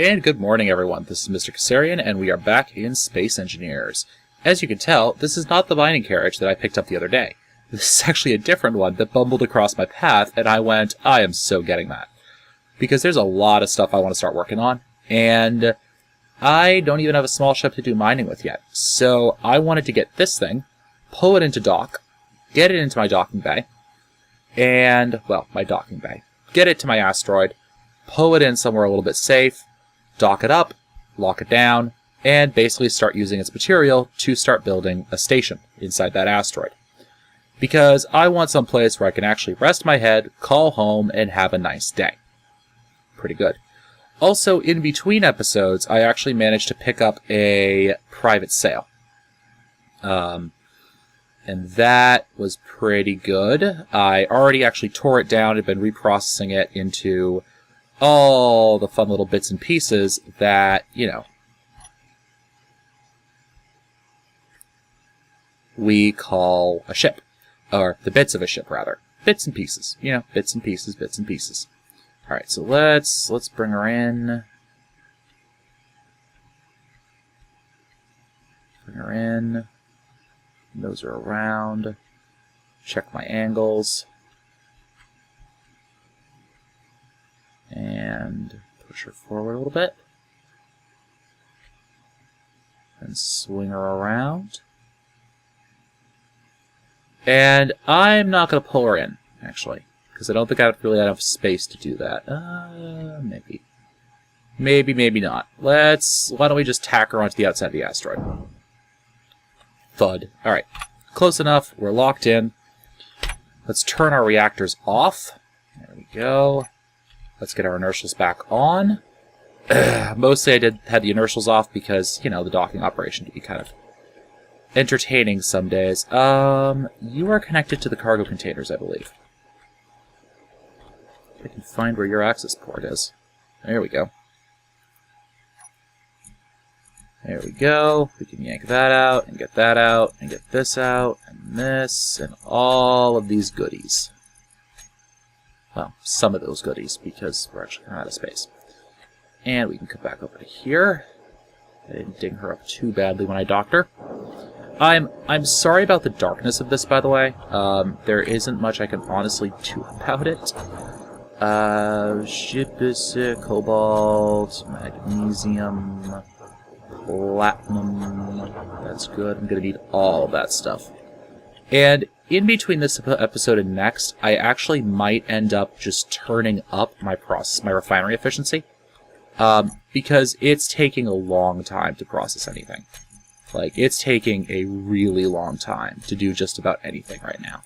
And good morning, everyone. This is Mr. Kassarian, and we are back in Space Engineers. As you can tell, this is not the mining carriage that I picked up the other day. This is actually a different one that bumbled across my path, and I went, I am so getting that. Because there's a lot of stuff I want to start working on, and I don't even have a small ship to do mining with yet. So I wanted to get this thing, pull it into dock, get it into my docking bay, and, well, my docking bay. Get it to my asteroid, pull it in somewhere a little bit safe, dock it up, lock it down, and basically start using its material to start building a station inside that asteroid. Because I want some place where I can actually rest my head, call home, and have a nice day. Pretty good. Also, in between episodes, I actually managed to pick up a private sale. And that was pretty good. I already actually tore it down and been reprocessing it into all the fun little bits and pieces that, you know, we call a ship. Or the bits of a ship, rather. Bits and pieces. You know, bits and pieces, bits and pieces. Alright, so let's bring her in. Bring her in. Nose her around. Check my angles. And push her forward a little bit. And swing her around. And I'm not going to pull her in, actually. Because I don't think I would really have enough space to do that. Maybe. Maybe not. Why don't we just tack her onto the outside of the asteroid. Thud. Alright. Close enough. We're locked in. Let's turn our reactors off. There we go. Let's get our inertials back on. Mostly I had the inertials off because, you know, the docking operation can be kind of entertaining some days. You are connected to the cargo containers, I believe. I can find where your access port is. There we go. There we go. We can yank that out, and get that out, and get this out, and this, and all of these goodies. Well, some of those goodies, because we're actually out of space. And we can come back over to here. I didn't ding her up too badly when I docked her. I'm sorry about the darkness of this, by the way. There isn't much I can honestly do about it. Ship is cobalt, magnesium, platinum. That's good. I'm going to need all of that stuff. And in between this episode and next, I actually might end up just turning up my refinery efficiency. Because it's taking a long time to process anything. Like, it's taking a really long time to do just about anything right now.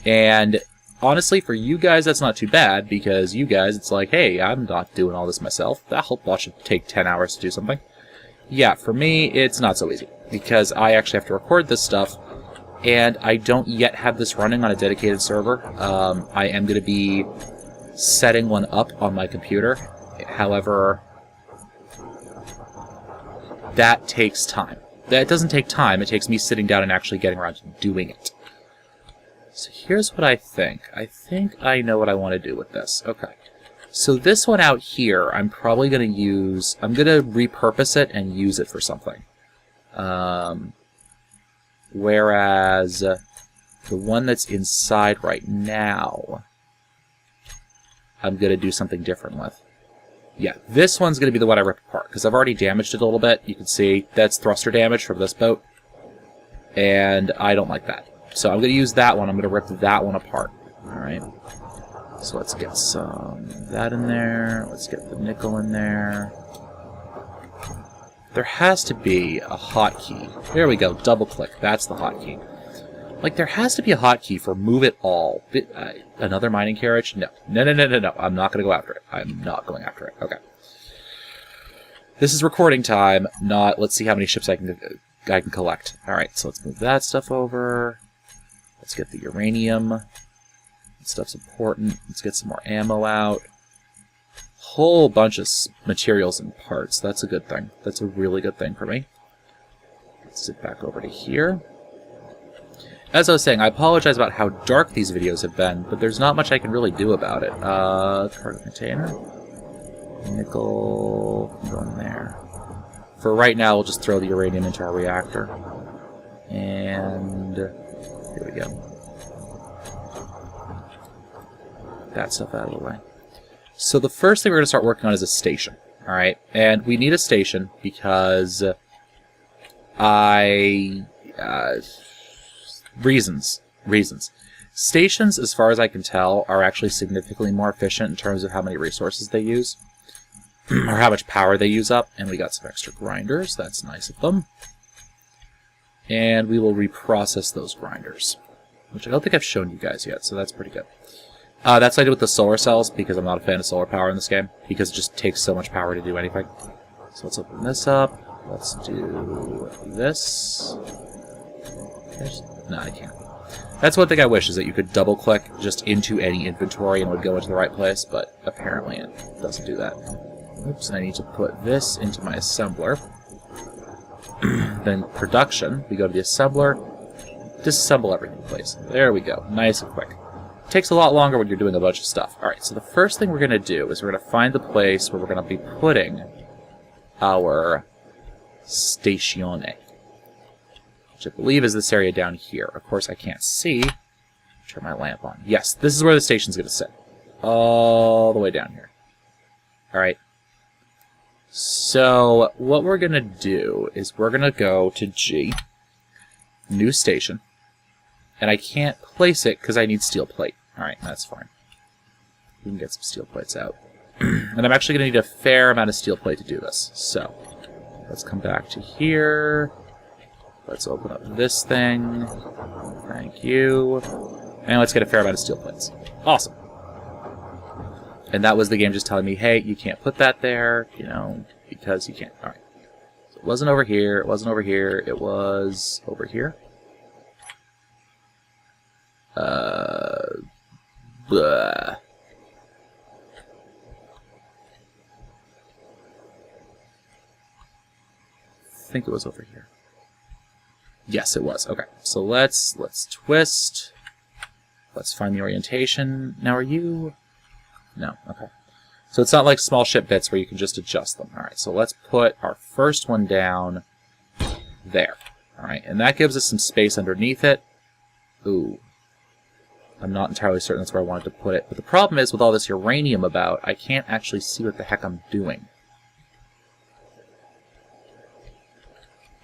And honestly, for you guys, that's not too bad, because you guys, it's like, hey, I'm not doing all this myself. That'll watch it take 10 hours to do something. Yeah, for me, it's not so easy, because I actually have to record this stuff, and I don't yet have this running on a dedicated server. I am going to be setting one up on my computer. However, that takes time. That doesn't take time, it takes me sitting down and actually getting around to doing it. So here's what I think. I think I know what I want to do with this. Okay. So this one out here, I'm probably going to use... I'm going to repurpose it and use it for something. Whereas the one that's inside right now, I'm going to do something different with. Yeah, this one's going to be the one I rip apart, because I've already damaged it a little bit. You can see that's thruster damage from this boat, and I don't like that. So I'm going to use that one. I'm going to rip that one apart. Alright, so let's get some of that in there. Let's get the nickel in there. There has to be a hotkey. There we go, double click. That's the hotkey. Like, there has to be a hotkey for move it all. Another mining carriage? No. No. I'm not going to go after it. I'm not going after it. Okay. This is recording time, not let's see how many ships I can collect. Alright, so let's move that stuff over. Let's get the uranium. That stuff's important. Let's get some more ammo out. Whole bunch of materials and parts. That's a good thing. That's a really good thing for me. Let's sit back over to here. As I was saying, I apologize about how dark these videos have been, but there's not much I can really do about it. Cargo container. Nickel. Go in there. For right now, we'll just throw the uranium into our reactor. And here we go. That stuff out of the way. So the first thing we're going to start working on is a station. Alright? And we need a station because reasons. Stations, as far as I can tell, are actually significantly more efficient in terms of how many resources they use. Or how much power they use up. And we got some extra grinders. That's nice of them. And we will reprocess those grinders. Which I don't think I've shown you guys yet, so that's pretty good. That's what I did with the solar cells, because I'm not a fan of solar power in this game. Because it just takes so much power to do anything. So let's open this up. Let's do this. No, I can't. That's one thing I wish, is that you could double-click just into any inventory and it would go into the right place, but apparently it doesn't do that. Oops, I need to put this into my assembler. Then production, we go to the assembler, disassemble everything, please. There we go, nice and quick. It takes a lot longer when you're doing a bunch of stuff. Alright, so the first thing we're going to do is we're going to find the place where we're going to be putting our stazione, which I believe is this area down here. Of course, I can't see. Turn my lamp on. Yes, this is where the station's going to sit. All the way down here. Alright. So, what we're going to do is we're going to go to G, new station, and I can't place it because I need steel plate. Alright, that's fine. We can get some steel plates out. And I'm actually going to need a fair amount of steel plate to do this. So, let's come back to here. Let's open up this thing. Thank you. And let's get a fair amount of steel plates. Awesome. And that was the game just telling me, hey, you can't put that there, you know, because you can't. Alright. So it wasn't over here, it wasn't over here, it was over here. Blah. I think it was over here. Yes, it was. Okay. So let's twist. Let's find the orientation. Now are you... No, okay. So it's not like small ship bits where you can just adjust them. Alright, so let's put our first one down there. Alright, and that gives us some space underneath it. Ooh. I'm not entirely certain that's where I wanted to put it. But the problem is, with all this uranium about, I can't actually see what the heck I'm doing.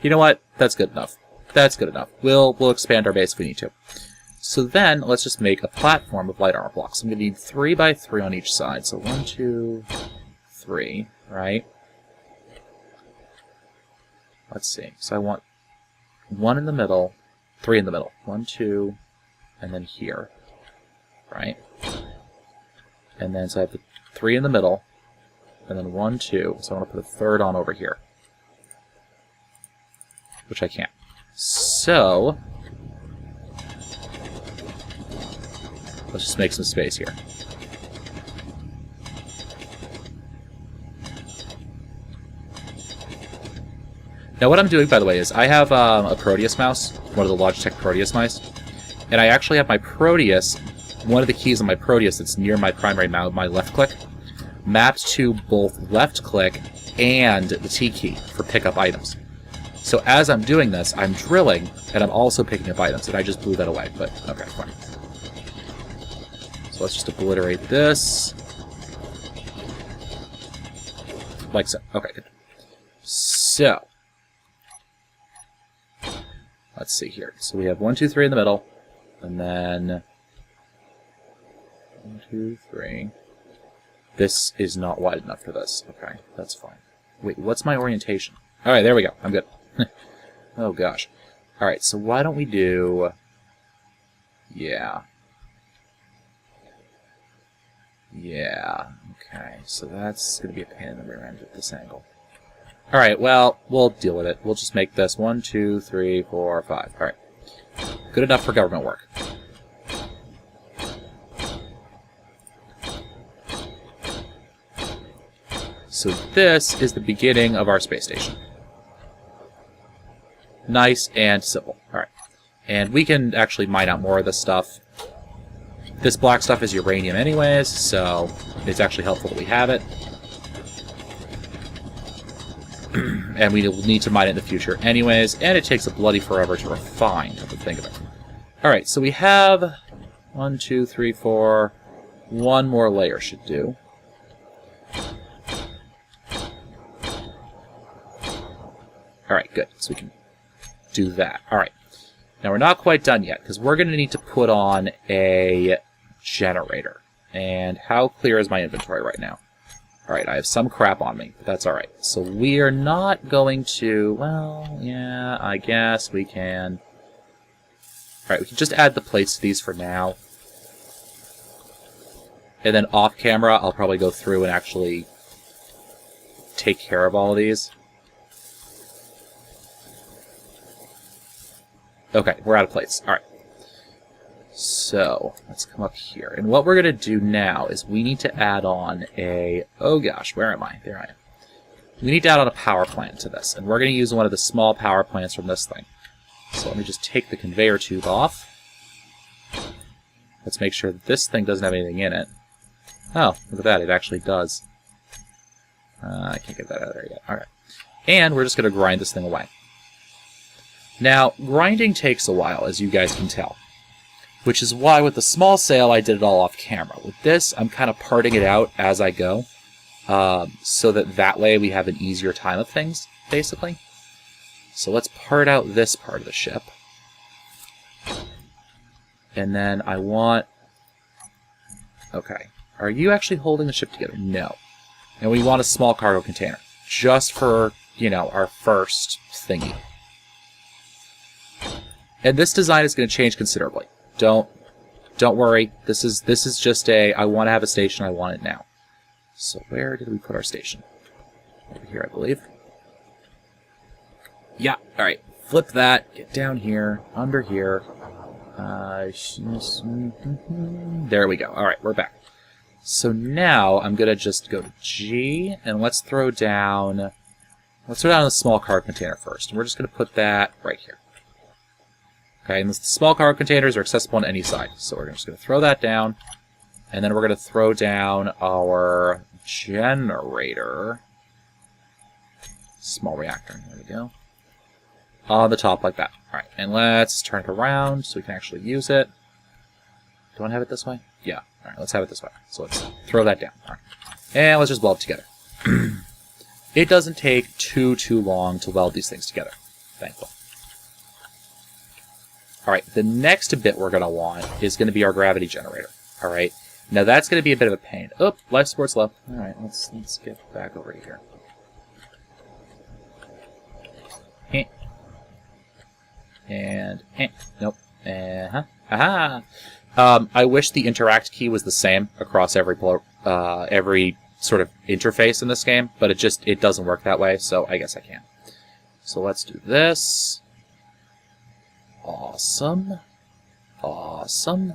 You know what? That's good enough. That's good enough. We'll expand our base if we need to. So then, let's just make a platform of light armor blocks. I'm going to need 3 by 3 on each side. So 1, 2, 3, right? Let's see. So I want 1 in the middle, 3 in the middle. 1, 2, and then here, right? And then, so I have the 3 in the middle, and then 1, 2. So I want to put a third on over here, which I can't. So... let's just make some space here. Now what I'm doing, by the way, is I have a Proteus mouse, one of the Logitech Proteus mice, and I actually have my Proteus, one of the keys on my Proteus that's near my primary mouse, my left click, mapped to both left click and the T key for pick up items. So as I'm doing this, I'm drilling, and I'm also picking up items, and I just blew that away, but okay, fine. So let's just obliterate this. Like so. Okay, good. So, let's see here. So we have 1, 2, 3 in the middle, and then 1, 2, 3. This is not wide enough for this. Okay, that's fine. Wait, what's my orientation? Alright, there we go. I'm good. Oh gosh. Alright, so why don't we do... Yeah. Yeah, okay, so that's going to be a pain in the rear end at this angle. Alright, well, we'll deal with it. We'll just make this 1, 2, 3, 4, 5. Alright. Good enough for government work. So this is the beginning of our space station. Nice and simple. Alright. And we can actually mine out more of this stuff. This black stuff is uranium anyways, so it's actually helpful that we have it. And we will need to mine it in the future anyways, and it takes a bloody forever to refine, come to think of it. Alright, so we have 1, 2, 3, 4. One more layer should do. Alright, good. So we can do that. Alright. Now we're not quite done yet, because we're going to need to put on a generator. And how clear is my inventory right now? Alright, I have some crap on me, but that's alright. So we are not going to... Well, yeah, I guess we can... Alright, we can just add the plates to these for now. And then off camera, I'll probably go through and actually take care of all of these. Okay, we're out of plates. Alright. So, let's come up here. And what we're going to do now is we need to add on a... Oh gosh, where am I? There I am. We need to add on a power plant to this. And we're going to use one of the small power plants from this thing. So let me just take the conveyor tube off. Let's make sure that this thing doesn't have anything in it. Oh, look at that, it actually does. I can't get that out of there yet. Alright. And we're just going to grind this thing away. Now, grinding takes a while, as you guys can tell. Which is why with the small sail, I did it all off camera. With this, I'm kind of parting it out as I go. So that way we have an easier time of things, basically. So let's part out this part of the ship. And then I want... Okay. Are you actually holding the ship together? No. And we want a small cargo container. Just for, you know, our first thingy. And this design is going to change considerably. Don't worry. This is just a... I want to have a station. I want it now. So where did we put our station? Over here, I believe. Yeah, alright. Flip that, get down here, under here. There we go. Alright, we're back. So now I'm going to just go to G, and let's throw down a small cargo container first. And we're just going to put that right here. Okay, and the small cargo containers are accessible on any side. So we're just going to throw that down, and then we're going to throw down our generator. Small reactor. There we go. On the top like that. Alright, and let's turn it around so we can actually use it. Do I want to have it this way? Yeah. Alright, let's have it this way. So let's throw that down. Alright. And let's just weld it together. It doesn't take too long to weld these things together. Thankfully. Alright, the next bit we're going to want is going to be our gravity generator. Alright, now that's going to be a bit of a pain. Oh, life support's low. Alright, let's get back over here. And, nope. Aha! I wish the interact key was the same across every sort of interface in this game, but it doesn't work that way, so I guess I can. So let's do this. Awesome. Awesome.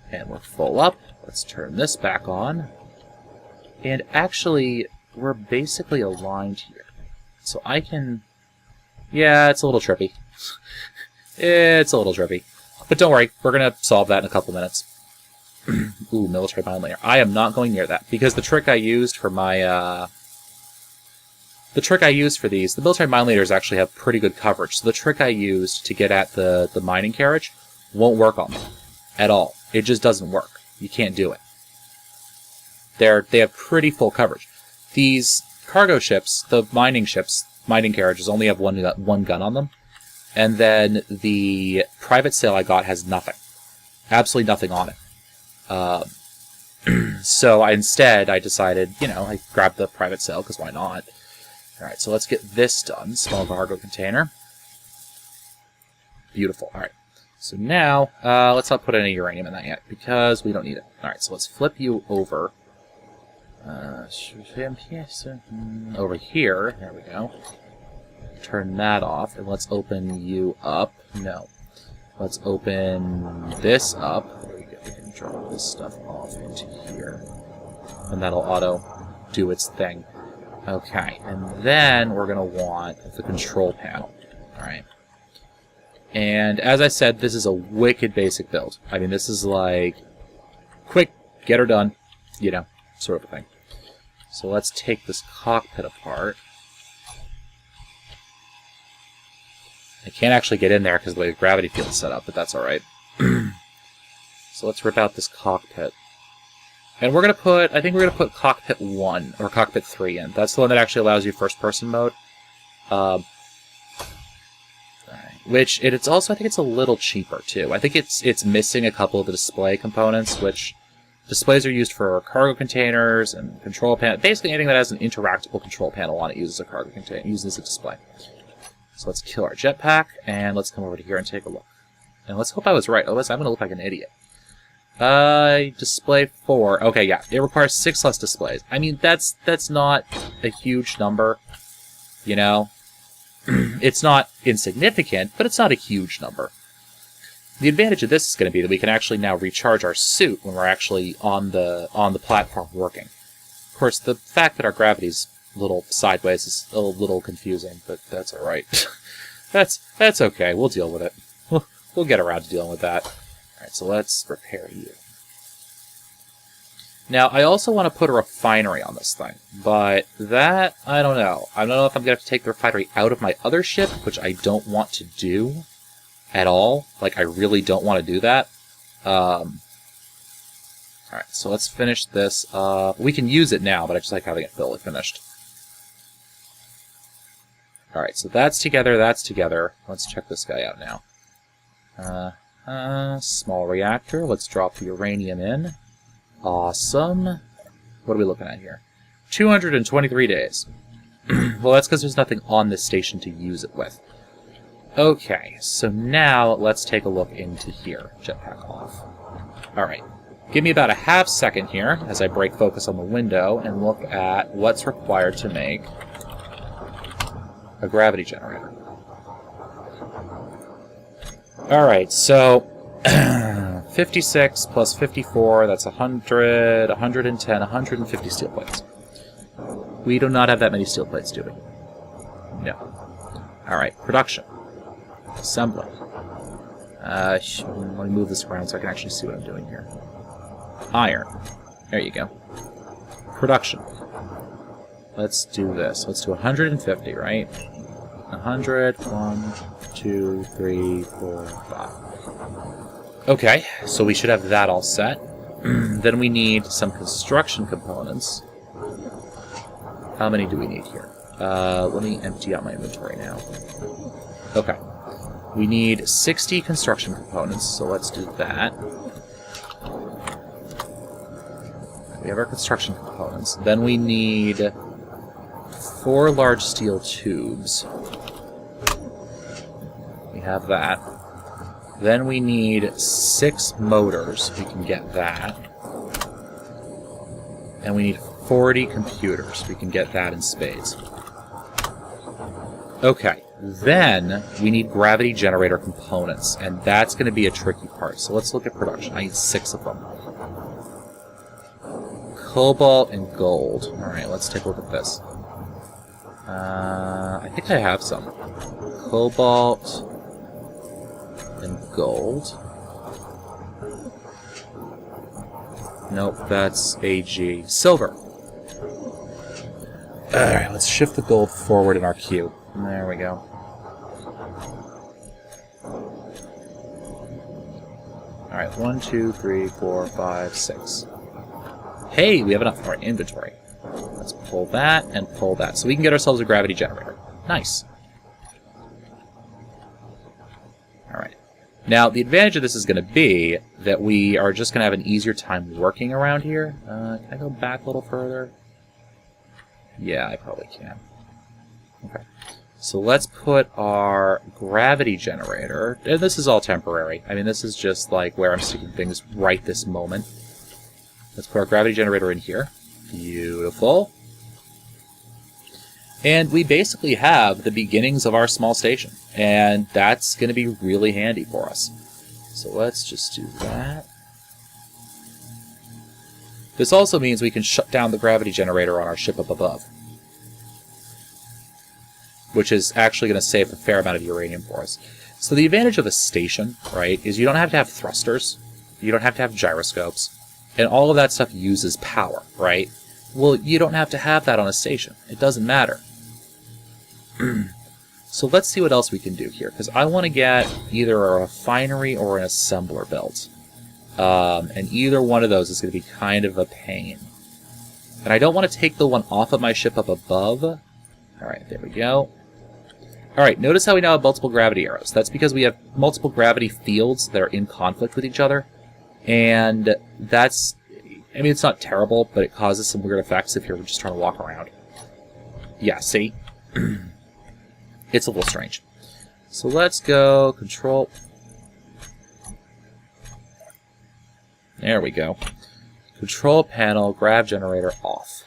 And we're full up. Let's turn this back on. And actually, we're basically aligned here. So I can... Yeah, it's a little trippy. It's a little trippy. But don't worry, we're going to solve that in a couple minutes. Ooh, military mine layer. I am not going near that, because the trick I used for my... The trick I used for these, the military mine layers actually have pretty good coverage, so the trick I used to get at the mining carriage won't work on them at all. It just doesn't work. You can't do it. They have pretty full coverage. These cargo ships, the mining carriages only have one gun on them. And then the private sail I got has nothing. Absolutely nothing on it. So instead, I decided, I grabbed the private sail, because why not? Alright, so let's get this done. Small cargo container. Beautiful. Alright. So now, let's not put any uranium in that yet, because we don't need it. Alright, so let's flip you over. Over here. There we go. Turn that off, and let's open you up. No. Let's open this up. There we go. We can drop this stuff off into here. And that'll auto do its thing. Okay, and then we're going to want the control panel. Alright. And as I said, this is a wicked basic build. I mean, this is like, quick, get her done, sort of a thing. So let's take this cockpit apart. I can't actually get in there because of the way the gravity field's set up, but that's alright. So let's rip out this cockpit. And we're going to put, I think we're going to put cockpit 1, or cockpit 3 in. That's the one that actually allows you first-person mode. Which, it's also, I think it's a little cheaper, too. I think it's missing a couple of the display components, which displays are used for cargo containers and control panel. Basically anything that has an interactable control panel on it uses a cargo container, uses a display. So let's kill our jetpack, and let's come over to here and take a look. And let's hope I was right, otherwise I'm going to look like an idiot. Display 4. Okay, yeah, it requires 6 less displays. I mean, that's not a huge number, you know? It's not insignificant, but it's not a huge number. The advantage of this is going to be that we can actually now recharge our suit when we're actually on the platform working. Of course, the fact that our gravity's a little sideways is a little confusing, but that's all right. that's okay. We'll deal with it. We'll get around to dealing with that. All right, so let's repair you. Now, I also want to put a refinery on this thing, but that, I don't know. I don't know if I'm going to have to take the refinery out of my other ship, which I don't want to do at all. Like, I really don't want to do that. Alright, so let's finish this. We can use it now, but I just like having it fully finished. Alright, so that's together, that's together. Let's check this guy out now. Small reactor. Let's drop the uranium in. Awesome. What are we looking at here? 223 days. Well, that's because there's nothing on this station to use it with. Okay, so now let's take a look into here. Jetpack off. Alright. Give me about a half second here as I break focus on the window and look at what's required to make a gravity generator. Alright, so 56 plus 54, that's 100, 110, 150 steel plates. We do not have that many steel plates, do we? No. Alright, production. Assembly. Let me move this around so I can actually see what I'm doing here. Iron. There you go. Production. Let's do this. Let's do 150, right? 100, 1, 2, 3, 4, 5. Okay, so we should have that all set. Then we need some construction components. How many do we need here? Let me empty out my inventory now. Okay. We need 60 construction components, so let's do that. We have our construction components. Then we need 4 large steel tubes. We have that. Then we need 6 motors. We can get that. And we need 40 computers. We can get that in spades. Okay. Then we need gravity generator components, and that's going to be a tricky part. So let's look at production. I need 6 of them. Cobalt and gold. Alright, let's take a look at this. I think I have some. Cobalt and gold. Nope, that's AG. Silver. Alright, let's shift the gold forward in our queue. There we go. Alright, 1, 2, 3, 4, 5, 6. Hey, we have enough for our inventory. Let's pull that and pull that. So we can get ourselves a gravity generator. Nice. Alright. Now, the advantage of this is going to be that we are just going to have an easier time working around here. Can I go back a little further? Yeah, I probably can. Okay. So let's put our gravity generator. And this is all temporary. I mean, this is just like where I'm sticking things right this moment. Let's put our gravity generator in here. Beautiful. And we basically have the beginnings of our small station. And that's going to be really handy for us. So let's just do that. This also means we can shut down the gravity generator on our ship up above, which is actually going to save a fair amount of uranium for us. So the advantage of a station, right, is you don't have to have thrusters, you don't have to have gyroscopes, and all of that stuff uses power, right? Well, you don't have to have that on a station. It doesn't matter. So So let's see what else we can do here, because I want to get either a refinery or an assembler built. And either one of those is going to be kind of a pain. And I don't want to take the one off of my ship up above. Alright, there we go. Alright, notice how we now have multiple gravity arrows. That's because we have multiple gravity fields that are in conflict with each other. And that's... I mean, it's not terrible, but it causes some weird effects if you're just trying to walk around. Yeah, see? It's a little strange. So let's go control... There we go. Control panel, grav generator off.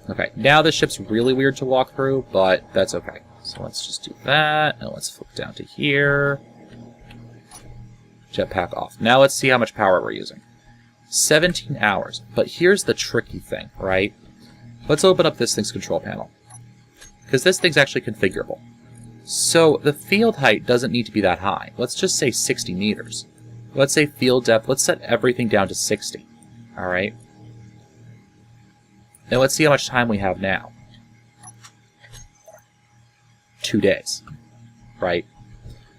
Okay, now this ship's really weird to walk through, but that's okay. So let's just do that, and let's flip down to here. Jetpack off. Now let's see how much power we're using. 17 hours. But here's the tricky thing, right? Let's open up this thing's control panel. Because this thing's actually configurable. So the field height doesn't need to be that high. Let's just say 60 meters. Let's say field depth. Let's set everything down to 60. Alright? Now let's see how much time we have now. 2 days. Right?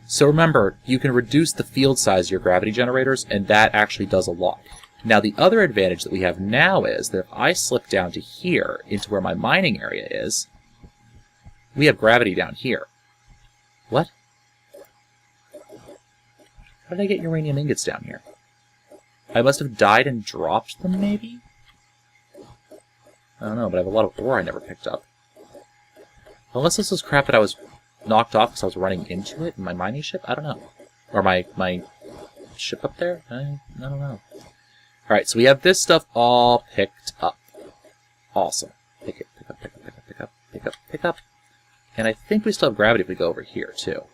So remember, you can reduce the field size of your gravity generators, and that actually does a lot. Now the other advantage that we have now is that if I slip down to here, into where my mining area is, we have gravity down here. What? How did I get uranium ingots down here? I must have died and dropped them, maybe? I don't know, but I have a lot of ore I never picked up. Unless this was crap that I was knocked off because I was running into it in my mining ship? I don't know. Or my ship up there? I don't know. Alright, so we have this stuff all picked up. Awesome. Pick it, pick up, pick up, pick up, pick up, pick up, pick up. And I think we still have gravity if we go over here, too.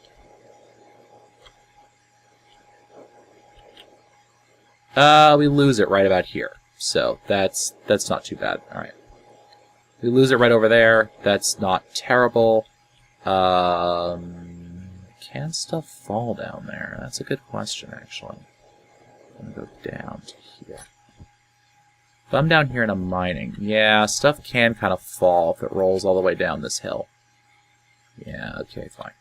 We lose it right about here. So that's not too bad. Alright. We lose it right over there. That's not terrible. Can stuff fall down there? That's a good question, actually. I'm going to go down to here. If I'm down here and I'm mining, yeah, stuff can kind of fall if it rolls all the way down this hill. Yeah, okay, fine.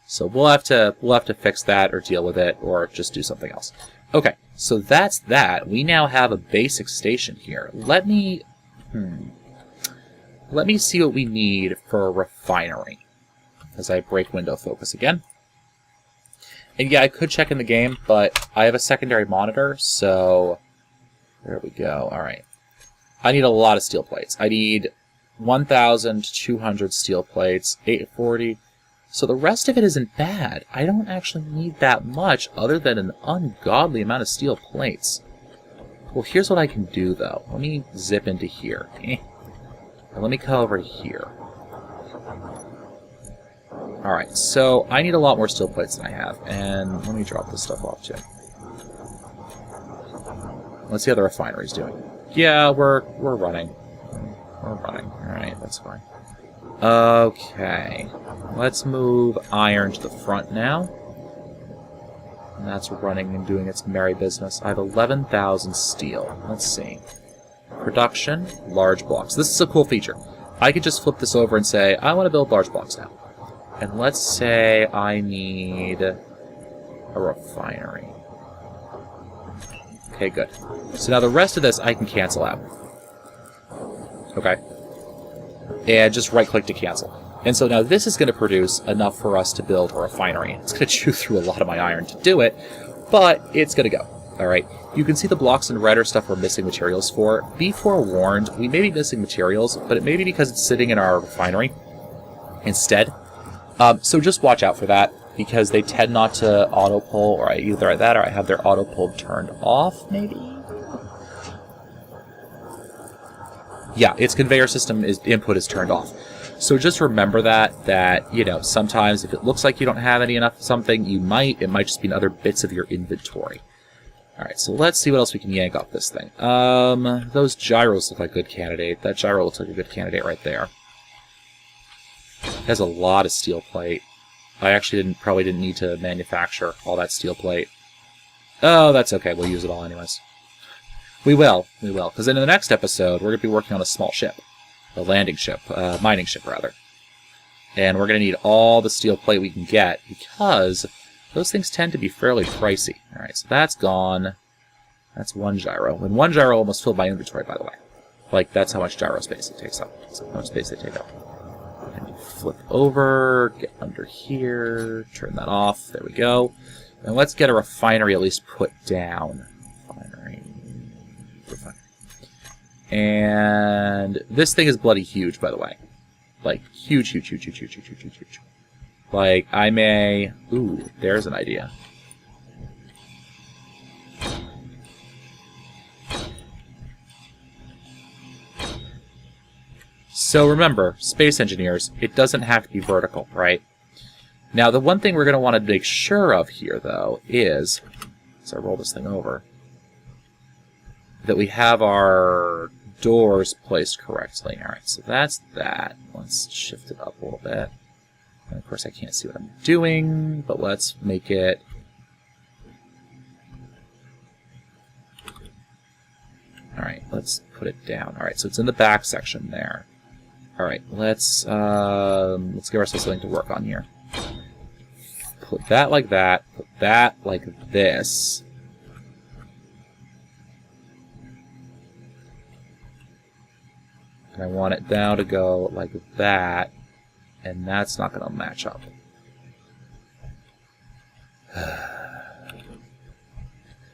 So we'll have to fix that or deal with it or just do something else. Okay, so that's that. We now have a basic station here. Let me see what we need for a refinery. As I break window focus again. And yeah, I could check in the game, but I have a secondary monitor, so there we go. Alright. I need a lot of steel plates. I need 1,200 steel plates, 840. So the rest of it isn't bad. I don't actually need that much other than an ungodly amount of steel plates. Well, here's what I can do, though. Let me zip into here. And let me come over here. Alright, so I need a lot more steel plates than I have. And let me drop this stuff off, too. Let's see how the refinery's doing. Yeah, we're running. We're running. Alright, that's fine. Okay. Let's move iron to the front now. And that's running and doing its merry business. I have 11,000 steel. Let's see. Production, large blocks. This is a cool feature. I could just flip this over and say, I want to build large blocks now. And let's say I need a refinery. Okay, good. So now the rest of this I can cancel out. Okay. And just right-click to cancel. And so now this is going to produce enough for us to build a refinery. It's going to chew through a lot of my iron to do it, but it's going to go. Alright, you can see the blocks in red are stuff we're missing materials for. Be forewarned, we may be missing materials, but it may be because it's sitting in our refinery instead. So just watch out for that, because they tend not to auto-pull, or either that or I have their auto-pull turned off, maybe? Yeah, its conveyor system input is turned off. So just remember that, you know, sometimes if it looks like you don't have enough of something, it might just be in other bits of your inventory. Alright, so let's see what else we can yank off this thing. Those gyros look like a good candidate. That gyro looks like a good candidate right there. It has a lot of steel plate. I actually probably didn't need to manufacture all that steel plate. Oh, that's okay. We'll use it all anyways. We will, because in the next episode, we're going to be working on a small ship. A landing ship. Mining ship, rather. And we're going to need all the steel plate we can get because those things tend to be fairly pricey. All right, so that's gone. That's one gyro. And one gyro almost filled my inventory, by the way. Like, that's how much gyro space it takes up. That's how much space they take up. And flip over, get under here, turn that off. There we go. And let's get a refinery at least put down. Refinery. And this thing is bloody huge, by the way. Like, huge, huge, huge, huge, huge, huge, huge, huge, huge. Like, I may... Ooh, there's an idea. So remember, space engineers, it doesn't have to be vertical, right? Now, the one thing we're going to want to make sure of here, though, is... As I roll this thing over... that we have our doors placed correctly. Alright, so that's that. Let's shift it up a little bit. And of course I can't see what I'm doing, but let's make it... Alright, let's put it down. Alright, so it's in the back section there. Alright, let's give ourselves something to work on here. Put that like that, put that like this. And I want it now to go like that, and that's not going to match up.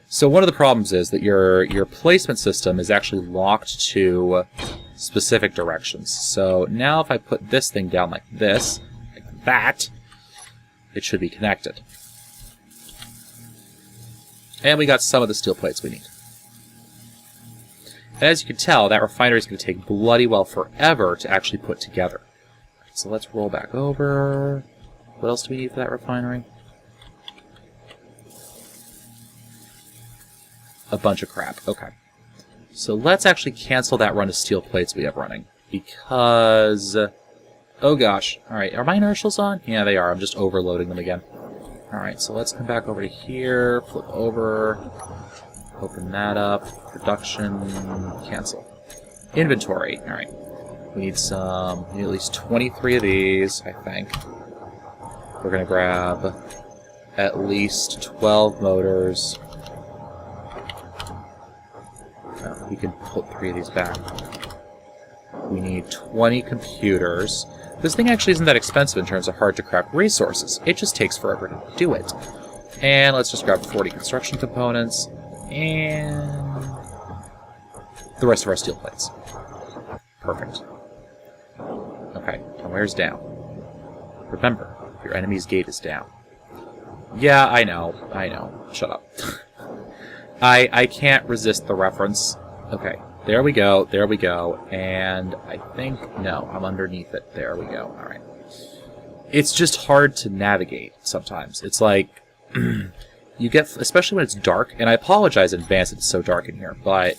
So one of the problems is that your placement system is actually locked to specific directions. So now if I put this thing down like this, like that, it should be connected. And we got some of the steel plates we need. And as you can tell, that refinery is going to take bloody well forever to actually put together. So let's roll back over. What else do we need for that refinery? A bunch of crap. Okay. So let's actually cancel that run of steel plates we have running. Because... oh gosh. Alright, are my inertials on? Yeah, they are. I'm just overloading them again. Alright, so let's come back over to here, flip over... Open that up. Production. Cancel. Inventory. Alright. We need at least 23 of these, I think. We're going to grab at least 12 motors. We can put 3 of these back. We need 20 computers. This thing actually isn't that expensive in terms of hard-to-craft resources. It just takes forever to do it. And let's just grab 40 construction components. And the rest of our steel plates. Perfect. Okay, and where's down? Remember, your enemy's gate is down. Yeah, I know. Shut up. I can't resist the reference. Okay, there we go, and I think, no, I'm underneath it. There we go, alright. It's just hard to navigate sometimes. It's like... You get, especially when it's dark, and I apologize in advance it's so dark in here, but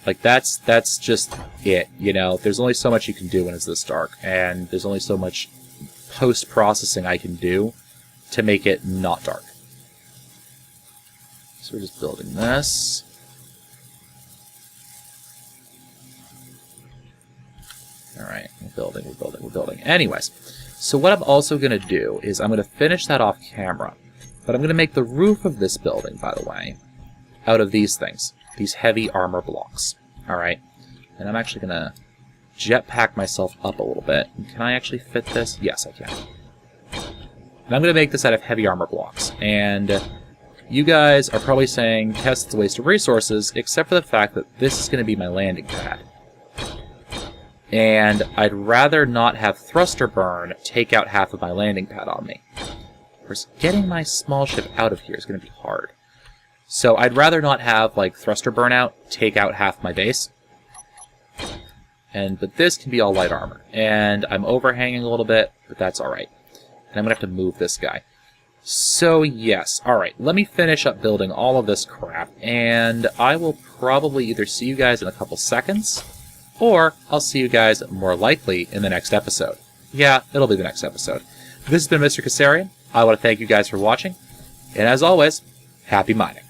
like that's just it, you know. There's only so much you can do when it's this dark, and there's only so much post-processing I can do to make it not dark. So we're just building this. Alright, we're building. Anyways, so what I'm also going to do is I'm going to finish that off camera. But I'm going to make the roof of this building, by the way, out of these things. These heavy armor blocks. Alright? And I'm actually going to jetpack myself up a little bit. Can I actually fit this? Yes, I can. And I'm going to make this out of heavy armor blocks. And you guys are probably saying, Tess, it's a waste of resources, except for the fact that this is going to be my landing pad. And I'd rather not have thruster burn take out half of my landing pad on me. Of course, getting my small ship out of here is going to be hard. So I'd rather not have, like, thruster burnout take out half my base. But this can be all light armor. And I'm overhanging a little bit, but that's alright. And I'm going to have to move this guy. So, yes. Alright, let me finish up building all of this crap. And I will probably either see you guys in a couple seconds, or I'll see you guys more likely in the next episode. Yeah, it'll be the next episode. This has been Mr. Kassarian. I want to thank you guys for watching, and as always, happy mining.